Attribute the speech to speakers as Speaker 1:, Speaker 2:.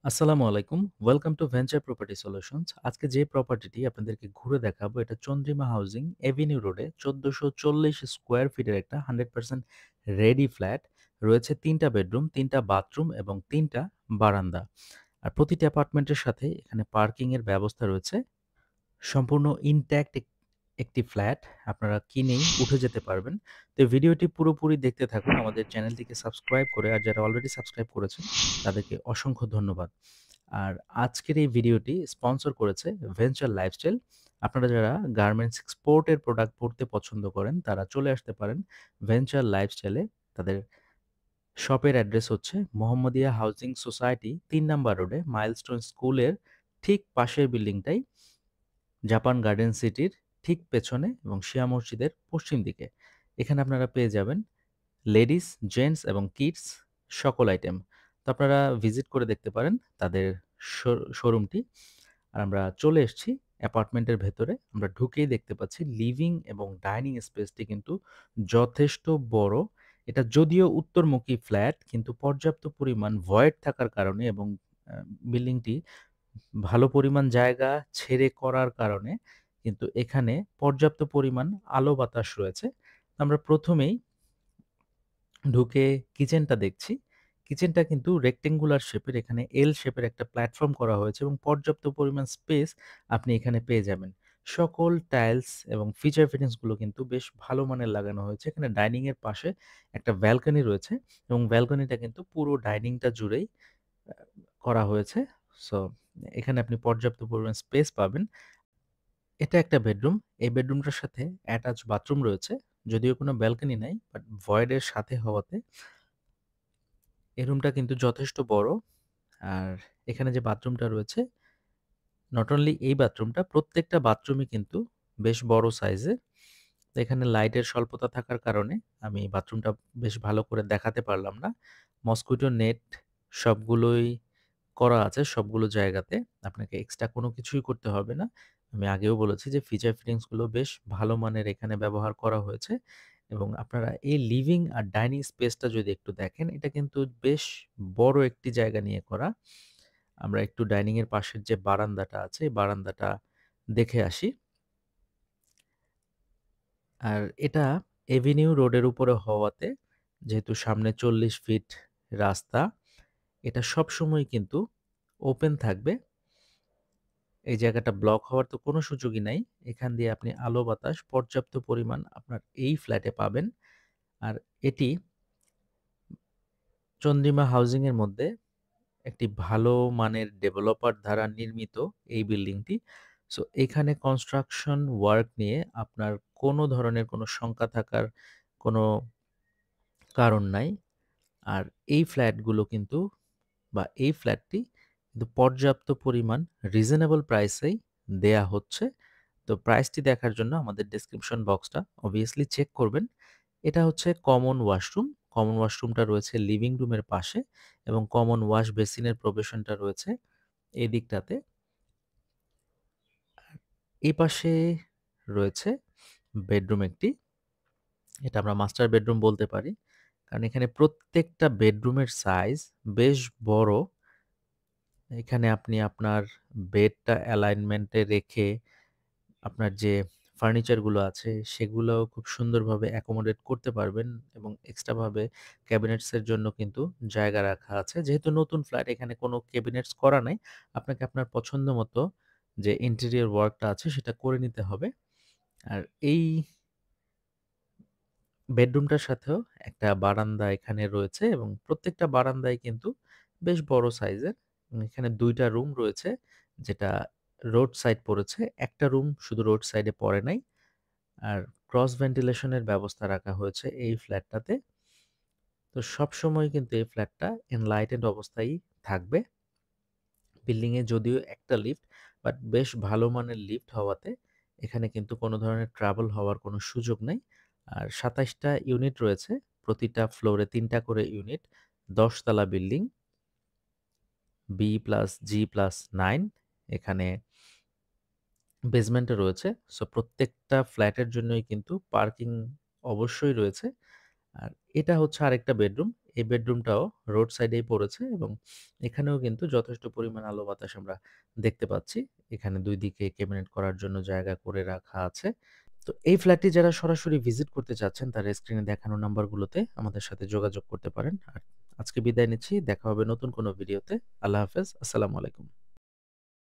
Speaker 1: আসসালামু আলাইকুম। Welcome to venture property solutions. আজকে যে প্রপার্টিটি আপনাদেরকে ঘুরে দেখাবো এটা চন্দ্রিমা হাউজিং এভিনিউ রোডে ১৪৪০ স্কোয়ার ফিটের একটা 100% রেডি ফ্ল্যাট। রয়েছে ৩টা বেডরুম, ৩টা বাথরুম এবং ৩টা বারান্দা। আর প্রতিটি অ্যাপার্টমেন্টের সাথে এখানে পার্কিং এর ব্যবস্থা রয়েছে। সম্পূর্ণ ইনট্যাক্ট একটি ফ্ল্যাট। আপনারা কিনেই উঠে যেতে পারবেন। তো এই ভিডিওটি পুরোপুরি দেখতে থাকুন। আমাদের চ্যানেলটিকে সাবস্ক্রাইব করে আর যারা অলরেডি সাবস্ক্রাইব করেছেন তাদেরকে অসংখ্য ধন্যবাদ। আর আজকের এই ভিডিওটি স্পন্সর করেছে ভেঞ্চার লাইফস্টাইল। আপনারা যারা গার্মেন্টস এক্সপোর্টের প্রোডাক্ট পড়তে পছন্দ করেন তারা চলে আসতে পারেন ভেঞ্চার লাইফস্টাইলে। তাদের শপের অ্যাড্রেস হচ্ছে মোহাম্মদিয়া হাউজিং সোসাইটি ৩ নাম্বার রোডে মাইলস্টোন স্কুলের ঠিক পাশের বিল্ডিংটাই জাপান গার্ডেন সিটির ঠিক পেছনে এবং শিয়া মসজিদের পশ্চিম দিকে। এখানে আপনারা পেয়ে যাবেন লেডিস, জেন্টস এবং কিডস সকল আইটেম। তো আপনারা ভিজিট করে দেখতে পারেন তাদের শোরুমটি। আর আমরা চলে এসেছি অ্যাপার্টমেন্টের ভেতরে। আমরা ঢুকেই দেখতে পাচ্ছি লিভিং এবং ডাইনিং স্পেসটি কিন্তু যথেষ্ট বড়। এটা যদিও উত্তরমুখী ফ্ল্যাট কিন্তু পর্যাপ্ত পরিমাণ ভয়েড থাকার কারণে এবং বিল্ডিংটি ভালো পরিমাণ জায়গা ছেড়ে করার কারণে কিন্তু এখানে পর্যাপ্ত পরিমাণ আলো বাতাস রয়েছে। আমরা প্রথমেই ঢুকে কিচেনটা দেখছি। কিচেনটা কিন্তু রেক্টেঙ্গুলার শেপের, এখানে এল শেপের একটা প্ল্যাটফর্ম করা হয়েছে এবং পর্যাপ্ত পরিমাণ স্পেস আপনি এখানে পেয়ে যাবেন। সকল টাইলস এবং ফিচার ফিটিংস গুলো কিন্তু বেশ ভালো মানের লাগানো হয়েছে। এখানে ডাইনিং এর পাশে একটা ব্যালকনি রয়েছে এবং ব্যালকনিটা কিন্তু পুরো ডাইনিংটা জুড়েই আ করা হয়েছে। সো এখানে আপনি পর্যাপ্ত পরিমাণ স্পেস পাবেন। এটা একটা বেডরুম। এই বেডরুমটার সাথে অ্যাটাচ বাথরুম রয়েছে। যদিও কোনো ব্যালকনি নাই, বাট ভয়েড এর সাথে হওয়াতে এই রুমটা কিন্তু যথেষ্ট বড়। আর এখানে যে বাথরুমটা রয়েছে, নট অনলি এই বাথরুমটা, প্রত্যেকটা বাথরুমই কিন্তু বেশ বড় সাইজের। তো এখানে লাইটের স্বল্পতা থাকার কারণে আমি বাথরুমটা বেশ ভালো করে দেখাতে পারলাম না। মসকিউটো নেট সবগুলোই করা আছে সবগুলো জায়গাতে। আপনাকে এক্সট্রা কোনো কিছুই করতে হবে না। আমি আগেও বলেছি যে ফিচার ফিটিংস গুলো বেশ ভালো মানের এখানে ব্যবহার করা হয়েছে এবং আপনারা এই লিভিং আর ডাইনিং স্পেসটা যদি একটু দেখেন, এটা কিন্তু বেশ বড় একটি জায়গা নিয়ে করা। আমরা একটু ডাইনিং এর পাশের যে বারান্দাটা আছে, এই বারান্দাটা দেখে আসি। আর এটা এভিনিউ রোডের উপরে হওয়াতে যেহেতু সামনে ৪০ ফিট রাস্তা, এটা সবসময় কিন্তু ওপেন থাকবে। এই জায়গাটা ব্লক হওয়ার তো কোনো সুযোগই নাই। এখান দিয়ে আপনি আলো বাতাস পর্যাপ্ত পরিমাণ আপনার এই ফ্ল্যাটে পাবেন। আর এটি চন্দ্রিমা হাউজিং এর মধ্যে একটি ভালো মানের ডেভেলপার দ্বারা নির্মিত এই বিল্ডিংটি। সো এখানে কনস্ট্রাকশন ওয়ার্ক নিয়ে আপনার কোনো ধরনের কোনো শঙ্কা থাকার কোনো কারণ নাই। আর এই ফ্ল্যাটগুলো কিন্তু বা এই ফ্ল্যাটটি কিন্তু পর্যাপ্ত পরিমাণ রিজনেবল প্রাইসেই দেয়া হচ্ছে। তো প্রাইসটি দেখার জন্য আমাদের ডেসক্রিপশন বক্সটা obviously চেক করবেন। এটা হচ্ছে কমন ওয়াশরুম। কমন ওয়াশরুমটা রয়েছে লিভিং রুমের পাশে এবং কমন ওয়াশ বেসিনের প্রবেশনটা রয়েছে এই দিকটাতে। এই পাশে রয়েছে বেডরুম একটি। এটা আমরা মাস্টার বেডরুম বলতে পারি। কারণ এখানে প্রত্যেকটা বেডরুমের সাইজ বেশ বড়। এখানে আপনি আপনার বেডটা অ্যালাইনমেন্টে রেখে আপনার যে ফার্নিচারগুলো আছে সেগুলোও খুব সুন্দরভাবে অ্যাকোমোডেট করতে পারবেন এবং এক্সট্রাভাবে ক্যাবিনেটসের জন্য কিন্তু জায়গা রাখা আছে। যেহেতু নতুন ফ্ল্যাট এখানে কোনো ক্যাবিনেটস করা নাই। আপনাকে আপনার পছন্দ মতো যে ইন্টেরিয়র ওয়ার্কটা আছে সেটা করে নিতে হবে। আর এই বেডরুমটার সাথেও একটা বারান্দা এখানে রয়েছে এবং প্রত্যেকটা বারান্দাই কিন্তু বেশ বড় সাইজের। এখানে ২ টা রুম রয়েছে যেটা রোড সাইড পড়েছে। একটা রুম শুধু রোড সাইডে পড়ে নাই। আর ক্রস ভেন্টিলেশনের ব্যবস্থা রাখা হয়েছে এই ফ্ল্যাটটাতে। তো সবসময় কিন্তু এই ফ্ল্যাটটা এনলাইটেড অবস্থায়ই থাকবে। বিল্ডিংয়ে যদিও একটা লিফট, বাট বেশ ভালো মানের লিফট হওয়াতে এখানে কিন্তু কোনো ধরনের ট্রাবল হওয়ার কোনো সুযোগ নেই। আর ২৭ টা ইউনিট রয়েছে। প্রতিটা ফ্লোরে ৩ টা করে ইউনিট। ১০ তলা বিল্ডিং B+G+9 এখানে বেসমেন্টে রয়েছে। সো প্রত্যেকটা ফ্ল্যাটের জন্যই কিন্তু পার্কিং অবশ্যই রয়েছে। আর এটা হচ্ছে আরেকটা বেডরুম। এই বেডরুমটাও রোড সাইডেই পড়েছে এবং এখানেও কিন্তু যথেষ্ট পরিমাণ আলো বাতাস আমরা দেখতে পাচ্ছি। এখানে ২ দিকে ক্যাবিনেট করার জন্য জায়গা করে রাখা আছে। তো এই ফ্ল্যাটটি যারা সরাসরি ভিজিট করতে চাচ্ছেন, তারা স্ক্রিনে দেখানো নাম্বারগুলোতে আমাদের সাথে যোগাযোগ করতে পারেন। আর আজকে বিদায় নিচ্ছি। দেখা হবে নতুন কোনো ভিডিওতে। আল্লাহ হাফেজ। আসসালামু আলাইকুম।